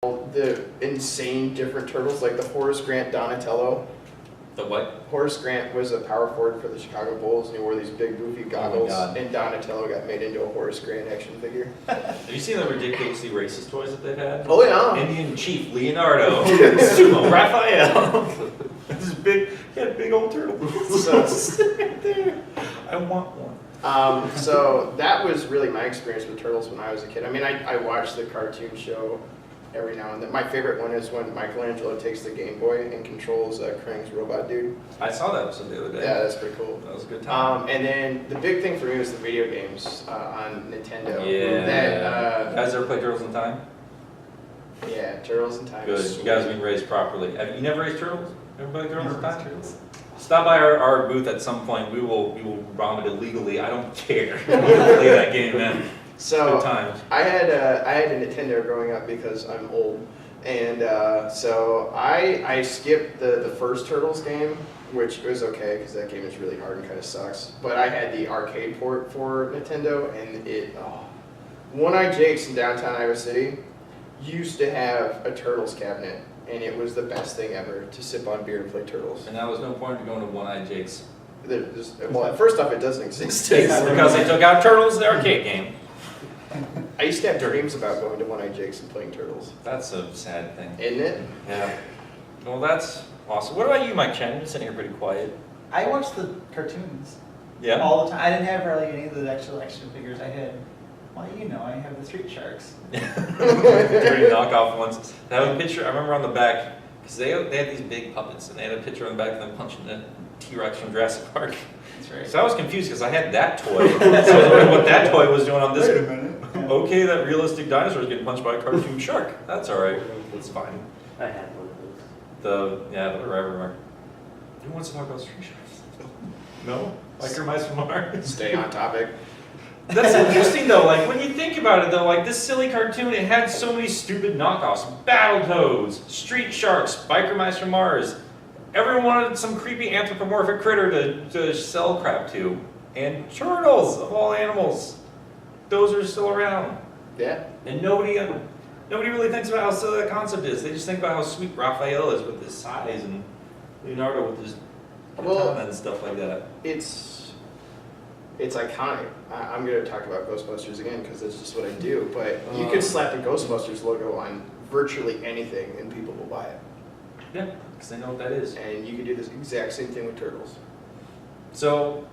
the insane different turtles, like the Horace Grant Donatello. The what? Horace Grant was a power forward for the Chicago Bulls, and he wore these big goofy goggles, and Donatello got made into a Horace Grant action figure. Have you seen the ridiculously racist toys that they've had? Oh yeah! Indian Chief Leonardo, Sumo Raphael. This big, he had big old turtle. Right there. I want one. So that was really my experience with turtles when I was a kid. I mean, I watched the cartoon show every now and then. My favorite one is when Michelangelo takes the Game Boy and controls Krang's robot dude. I saw that episode the other day. Yeah, that's pretty cool. That was a good time. And then the big thing for me was the video games on Nintendo. Yeah. That, you guys ever play Turtles in Time? Yeah, Turtles in Time. Good. Is you guys have been raised properly. Have you never raised turtles? Ever played Turtles in Time? Stop by our booth at some point. We will ROM it illegally. I don't care. We'll play that game then. So good times. I had a Nintendo growing up because I'm old, and so I skipped the first Turtles game, which was okay because that game is really hard and kind of sucks. But I had the arcade port for Nintendo, and One-Eyed Jake's in downtown Iowa City used to have a Turtles cabinet, and it was the best thing ever to sip on beer and play Turtles. And that was no point in going to One-Eyed Jake's. Well, first off, it doesn't exist. Because they took out Turtles, the arcade game. I used to have dreams about going to One-Eyed Jake's and playing Turtles. That's a sad thing. Isn't it? Yeah. Well, that's awesome. What about you, Mike Chen? You're sitting here pretty quiet. I watched the cartoons. Yeah? All the time. I didn't have really any of the actual action figures. I had, well, you know, I have the Street Sharks. Dirty knockoff ones. They have a picture, I remember on the back, because they had these big puppets, and they had a picture on the back of them punching the T-Rex from Jurassic Park. That's right. So I was confused because I had that toy. So I was wondering what that toy was doing on this. Wait a minute. Okay, that realistic dinosaur is getting punched by a cartoon shark. That's alright. That's fine. I had one of those. They're everywhere. Who wants to talk about Street Sharks? No? Biker Mice from Mars? Stay on topic. That's interesting though, like when you think about it though, like this silly cartoon, it had so many stupid knockoffs. Battletoads, Street Sharks, Biker Mice from Mars. Everyone wanted some creepy anthropomorphic critter to sell crap to. And turtles, of all animals. Those are still around. Yeah. And nobody really thinks about how silly that concept is. They just think about how sweet Raphael is with his size and Leonardo with his katana and stuff like that. It's iconic. I'm going to talk about Ghostbusters again because that's just what I do. But you could slap the Ghostbusters logo on virtually anything and people will buy it. Yeah, because they know what that is. And you can do this exact same thing with Turtles. So,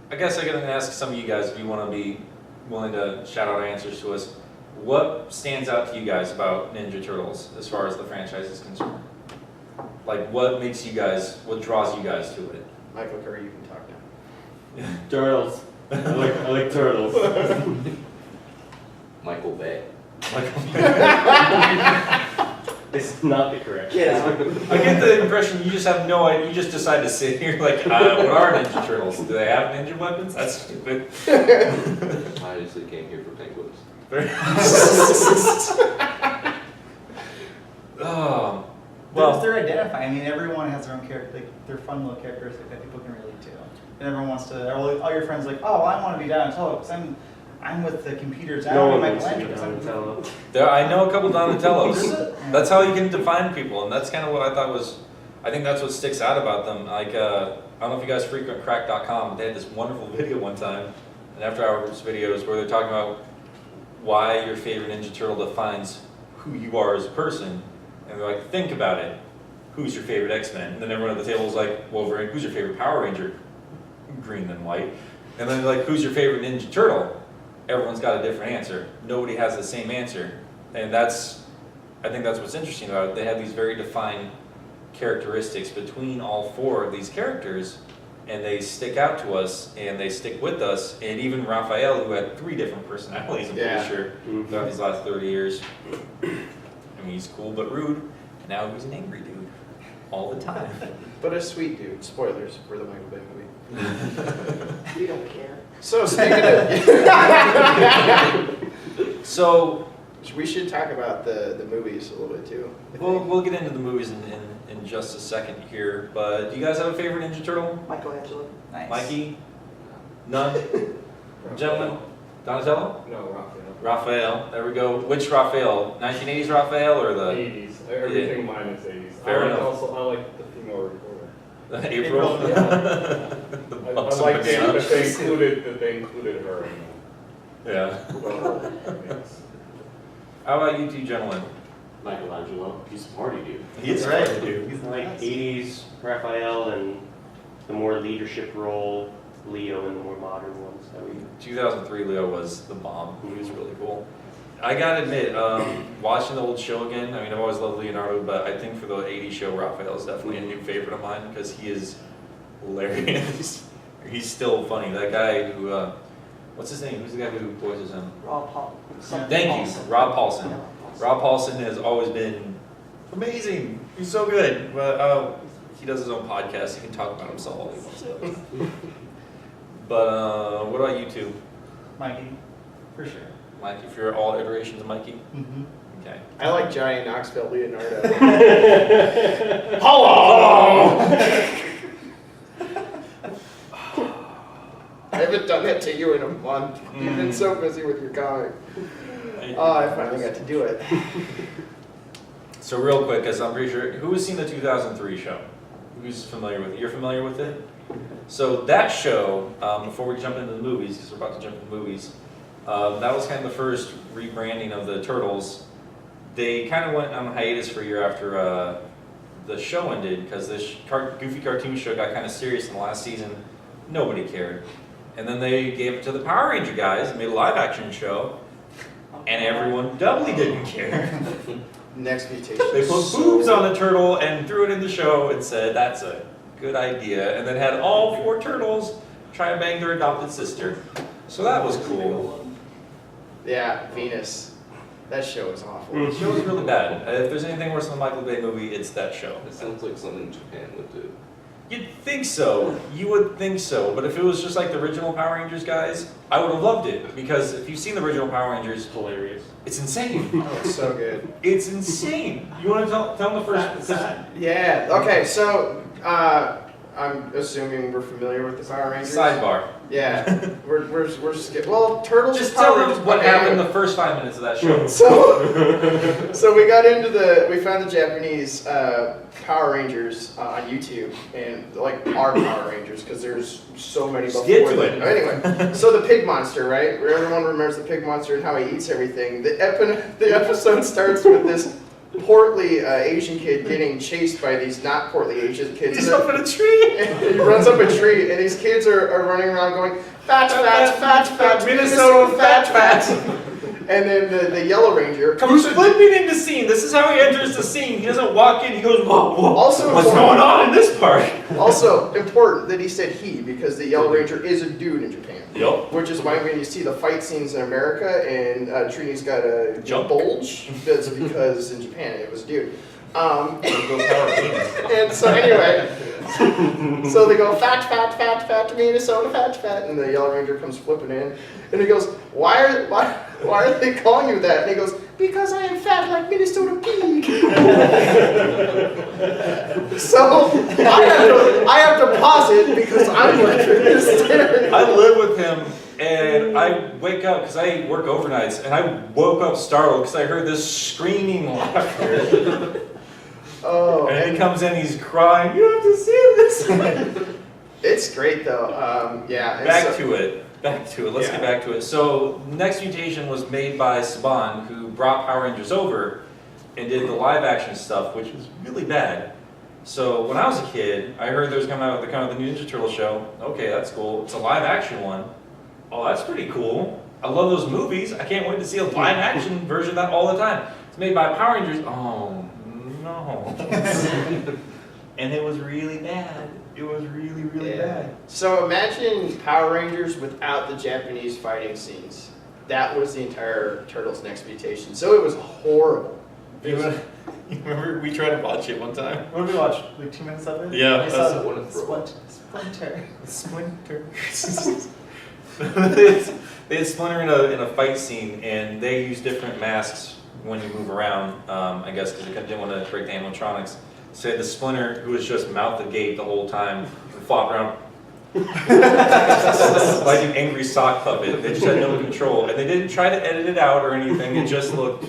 I guess I'm going to ask some of you guys if you want to be willing to shout out answers to us. What stands out to you guys about Ninja Turtles as far as the franchise is concerned? Like, what draws you guys to it? Michael Curry, you can talk now. Turtles. I like turtles. Michael Bay. It's not the correct. Yeah. I get the impression you just have no idea. You just decide to sit here like, what are Ninja Turtles? Do they have ninja weapons? That's stupid. I honestly came here for penguins. Well, they're identifying. I mean, everyone has their own character. Like, they're fun little characteristic that people can relate to. And everyone wants to. All your friends are like, oh, I want to be Donatello because I'm with the computers. I No want one to be wants to be Michelangelo. Donatello. I know a couple Donatellos. Is it? That's how you can define people, and that's kind of what I thought was. I think that's what sticks out about them. Like, I don't know if you guys frequent crack.com, but they had this wonderful video one time, an after hours videos where they're talking about why your favorite Ninja Turtle defines who you are as a person. And they're like, think about it. Who's your favorite X-Men? And then everyone at the table was like, Wolverine. Who's your favorite Power Ranger? Green and white. And then they're like, who's your favorite Ninja Turtle? Everyone's got a different answer. Nobody has the same answer. And I think that's what's interesting about it. They have these very defined characteristics between all four of these characters, and they stick out to us, and they stick with us. And even Raphael, who had 3 different personalities, I'm pretty sure, throughout these last 30 years. I mean, he's cool but rude, and now he's an angry dude all the time. But a sweet dude. Spoilers for the Michael Bay movie. We don't care. So speaking of... So we should talk about the movies a little bit too. we'll get into the movies in just a second here, but do you guys have a favorite Ninja Turtle? Nice. Mikey? None? Gentlemen? Donatello? No, Raphael. Raphael. There we go. Which Raphael? 1980s Raphael or the 80s. Everything minus 80s. Fair I like enough. also, I like the female reporter. April? April, The I buxom like banana. that they included her in Yeah. well, yes. How about you two gentlemen? Michelangelo, he's a party dude. He is Right. hard to do. He's Like nice. 80s Raphael and the more leadership role, Leo and the more modern ones that we 2003 Leo was the bomb. He was really cool. I gotta admit, watching the old show again, I mean, I've always loved Leonardo, but I think for the 80s show, Raphael is definitely a new favorite of mine because he is hilarious. He's still funny. That guy who, what's his name? Who's the guy who voices him? Rob Paul. Thank you, Rob Paulson. Rob Paulson has always been amazing. He's so good. But he does his own podcast. He can talk about himself all he wants to. But what about you two? Mikey, for sure. Mike, if you're all iterations of Mikey? Mm-hmm. Okay. I like Johnny Knoxville Leonardo. Hello! I haven't done that to you in a month. You've been so busy with your comic. Oh, I finally got to do it. So real quick, because I'm pretty sure, who has seen the 2003 show? Who's familiar with it? You're familiar with it? So that show, before we jump into the movies, because we're about to jump into the movies, that was kind of the first rebranding of the Turtles. They kind of went on hiatus for a year after the show ended, because this goofy cartoon show got kind of serious in the last season. Nobody cared. And then they gave it to the Power Ranger guys, made a live action show, and everyone doubly didn't care. Next mutation. They put boobs on a turtle and threw it in the show and said, that's a good idea. And then had all 4 turtles try and bang their adopted sister. So that was cool. Yeah, Venus. That show is awful. The show was really bad. If there's anything worse than the Michael Bay movie, it's that show. It sounds like something Japan would do. You'd think so. You would think so. But if it was just like the original Power Rangers guys, I would have loved it. Because if you've seen the original Power Rangers, it's hilarious. it's insane. Oh, it's so good. It's insane. You want to tell them the first? Yeah, okay, so I'm assuming we're familiar with the Power Rangers. Sidebar. Yeah, we're skipping. Well, Turtles. Just is Power tell Rangers. them what Okay, happened the first 5 minutes of that show. So we got into we found the Japanese Power Rangers on YouTube, and like our Power Rangers, because there's so many before. Get to them. it. Anyway, so the pig monster, right? Where everyone remembers the pig monster and how he eats everything. The episode starts with this portly Asian kid getting chased by these not portly Asian kids. He's up in a tree. And he runs up a tree, and these kids are running around going, fat, Minnesota, fat. And then the Yellow Ranger Comes flipping into scene. This is how he enters the scene. He doesn't walk in. He goes, whoa, whoa. Also What's important- going on in this part? Also important that he said he, because the Yellow Ranger is a dude in Japan. Yup. Which is why when you see the fight scenes in America and Trini's got a Junk. bulge, that's because in Japan it was a dude. Go Power Rangers. And so anyway, so they go fat, Minnesota, fat, and the Yellow Ranger comes flipping in, and he goes, why are they calling you that? And he goes, because I am fat like Minnesota pig. So I have to pause it because I'm like hysterical. I live with him, and I wake up because I work overnights, and I woke up startled because I heard this screaming laughter. Oh, And he comes in, he's crying. You have to see this. it's great though. Yeah. and Back so- to it. Let's get back to it. So, Next Mutation was made by Saban, who brought Power Rangers over and did the live action stuff, which was really bad. So, when I was a kid, I heard there was coming out the new Ninja Turtle show. Okay, that's cool. It's a live action one. Oh, that's pretty cool. I love those movies. I can't wait to see a live action version of that all the time. It's made by Power Rangers. Oh, no. And it was really bad. It was really, really bad. So imagine Power Rangers without the Japanese fighting scenes. That was the entire Turtles Next Mutation. So it was horrible. You remember we tried to watch it one time? What did we watch? Like 2 minutes of it? Yeah, I saw that's what it's for. Splinter. They had Splinter in a fight scene, and they used different masks when you move around, I guess, because they didn't want to break the animatronics. So they had the Splinter, who was just mouth agape the whole time, and flop around. like an angry sock puppet. They just had no control, and they didn't try to edit it out or anything. It just looked